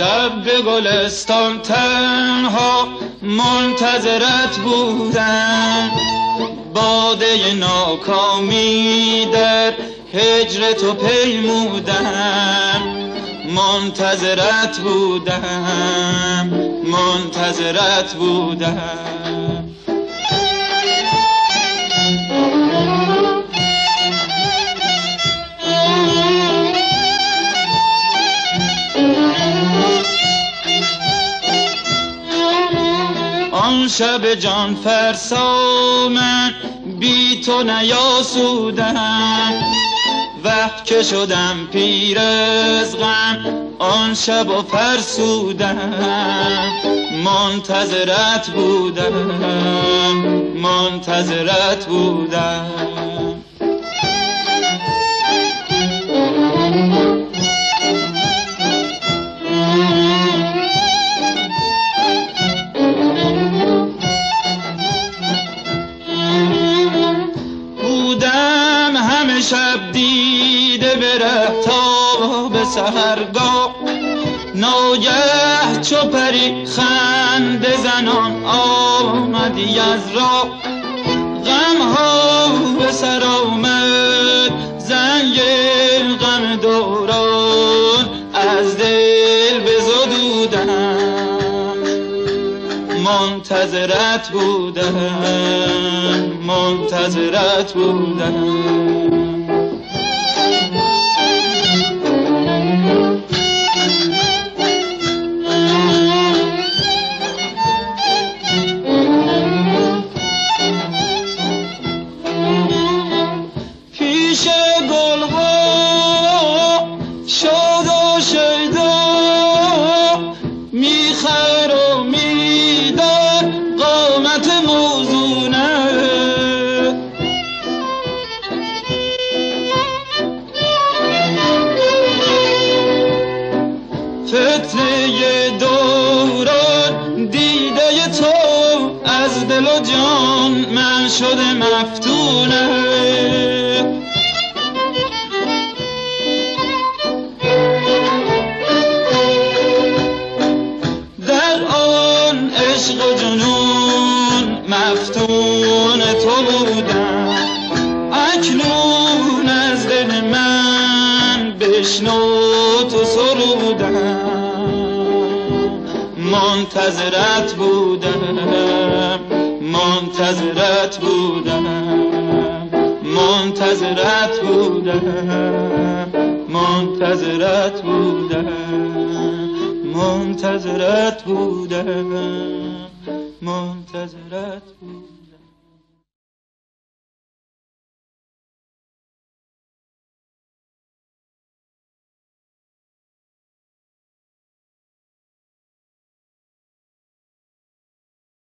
شب به گلستان تنها منتظرت بودم، باده ناکامی در هجر تو پیمودم، منتظرت بودم، منتظرت بودم. آن شب جان فرسا من بی تو نیاسودم، وقت که شدم پیر از غم آن شب و فرسودم، منتظرت بودم، منتظرت بودم. شب دیده بره تا به سحرگاه، ناگه چو پری خنده زنان آمدی از راه، غمها به سر آمد زنگ غم دوران، از دل بزدودم، منتظرت بودم، منتظرت بودم. پیش گلها شاد و شیدا میخر و میدار قامت موزونه، فتنه دوران دیده تو از دل و جان من شده مفتونه، در آن عشق و جنون مفتون تو بودم، اکنون از دل من بشنو تو سرودم، منتظرت بودم، منتظرت بودم، منتظرت بودم، منتظرت بودم، منتظرت بودم، منتظرت بودم.